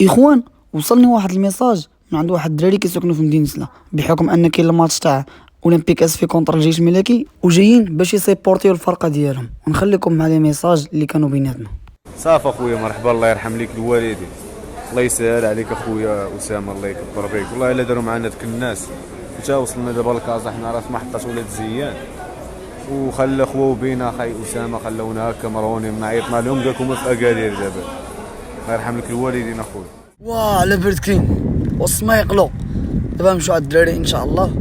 اخوان، وصلني واحد الميساج من عند واحد الدراري كيسكنوا في مدينة سلا، بحكم ان كاين الماتش تاع اولمبيك اس في كونتر الجيش الملكي وجايين باش يسيبورتيو الفرقه ديالهم، ونخليكم مع لي ميساج اللي كانوا بيناتنا. صافي اخويا، مرحبا، الله يرحم ليك الوالدين، الله يسهل عليك اخويا اسامه، الله يكبر بيك، والله الا داروا معنا داك الناس حتى وصلنا دابا لكازا، حنا راه في محطه ولاد زيان، وخلى خوا بينا خاي اسامه خلونا هكا مرونين نعيطنا لهم قالكم في اكادير دابا، الله يرحم لك الوالدين اخويا. واه على برد كريم وسط ما يقلو. دابا نمشيو على الدراري ان شاء الله.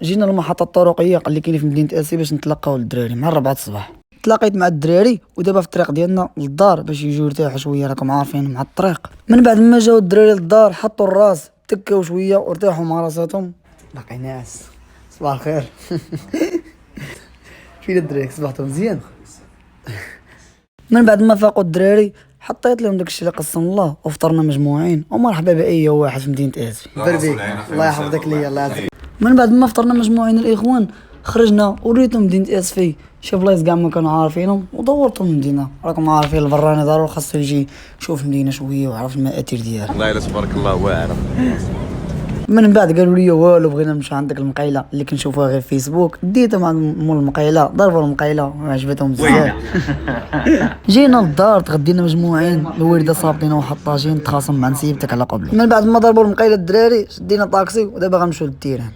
جينا للمحطه الطرقيه اللي كاينه في مدينه اسي باش نتلاقاو الدراري مع 4 الصباح. تلاقيت مع الدراري ودابا في الطريق ديالنا للدار باش يجيو يرتاحوا شويه، راكم عارفين مع الطريق. من بعد ما جاو الدراري للدار حطوا الراس تكاو شويه وارتاحوا مع راساتهم. باقي ناس صباح الخير. فين الدراري؟ صباحتهم مزيان. من بعد ما فاقوا الدراري حطيت لهم داكشي اللي قسم الله وفطرنا مجموعين، ومرحبا باي واحد في مدينه اسي. بربي الله يحفظك ليا الله يعافيك. من بعد ما فطرنا مجموعين الاخوان خرجنا وريتهم مدينه اسفي، شي بلايص كاع ما كانوا عارفينهم ودورتهم المدينه، راكم عارفين البراني ضروري خاصو يجي يشوف المدينه شويه ويعرف المآثر ديالها. والله الا تبارك الله واعر. من بعد قالوا لي والو بغينا نمشيو عندك المقيله اللي كنشوفوها غير في فيسبوك، ديتهم عند مول المقيله ضربوا المقيله وعجبتهم بزاف. جينا للدار تغدينا مجموعين، الوالده صابطينا واحد الطاجين تخاصم مع نسيبتك على قبل. من بعد ما ضربوا المقيله الدراري شدينا طاكسي ودابا غنمشيو للتيران.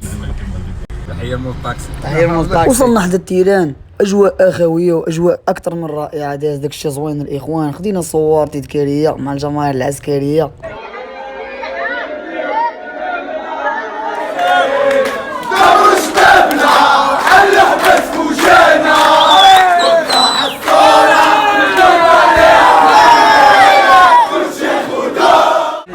تحيه مول الطاكسي. تحيه مول الطاكسي. وصلنا حدا التيران، اجواء اخويه واجواء اكثر من رائعه، داز داكشي زوين الاخوان، خدينا صور تذكاريه مع الجماهير العسكريه.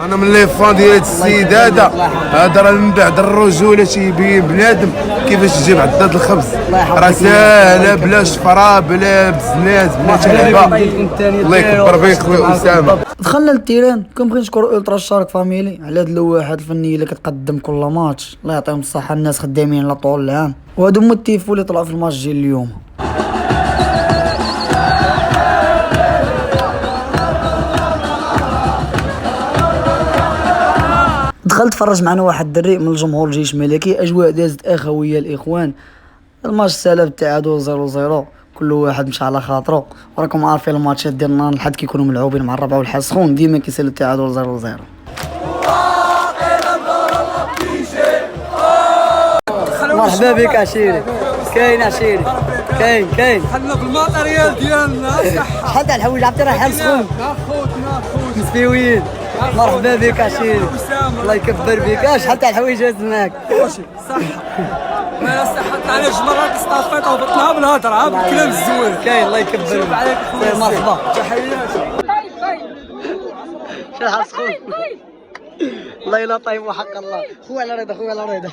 انا من لي فان ديال هاد السيد هذا راه من بعد الرجوله تيبين بنادم كيفاش تجيب عداد الخبز، راه ساهله بلا شفره بلا بزنات بلا تلعبه. الله يكبر بيك خويا اسامه. دخلنا للتيران، كنبغي نشكر الترا شارك فاميلي على هاد اللوحات الفنيه اللي كتقدم كل ماتش، الله يعطيهم الصحه الناس خدامين على طول العام، وهادو هما التيفو اللي طلعوا في الماتش ديال اليوم. دخلت فرج معنا واحد الدري من الجمهور الجيش الملكي، اجواء دازت اخويه الاخوان. الماتش سالب التعادل 0-0، كل واحد مشى على خاطرو، وراكم عارفين الماتشات ديالنا الحد كيكونوا ملعوبين مع الربع والحال سخون ديما كيسالب التعادل 0-0. مرحبا بك عشيري. كاين عشيري كاين حنا بالماتريال ديالنا شحال تاع الحوايج عرفتي راه حال سخون مسبيويين. مرحبا بك عشيري الله يكبر بك. شحال تاع الحوايج هاز معاك؟ صح ما صحت على جمرات استافيت وبطنها بالهضره بالكلام الزوين. كاين الله يكبر بك. مرحبا تحيات. شحال سخون الله الا طيب وحق الله. خويا على رضا خويا على رضا.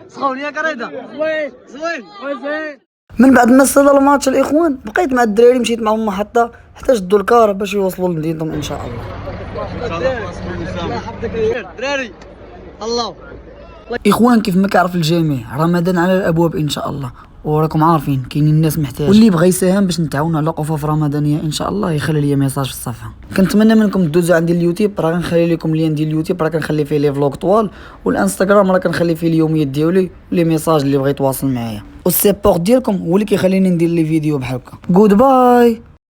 سخون ياك رضا؟ زوين. من بعد ما صدى الماتش الاخوان بقيت مع الدراري، مشيت معهم المحطه حتى شدوا الكار باش يوصلوا لمدينتهم ان شاء الله. الله يحفظك الدراري. الله اخوان، كيف ما كيعرف الجميع رمضان على الابواب ان شاء الله، وراكم عارفين كاينين الناس محتاج، واللي بغى يساهم باش نتعاونوا على قفاف رمضانيه ان شاء الله يخلي لي ميساج في الصفحه. كنتمنى منكم تدوزوا عندي اليوتيوب، راه غنخلي لكم لين ديال اليوتيوب، راه كنخلي فيه لي فلوق طوال، والانستغرام راه كنخلي فيه اليوميات ديالي ولي ميساج اللي بغى يتواصل معايا، والسيبورت ديالكم هو اللي كيخليني ندير لي فيديو بحال هكا. جود باي.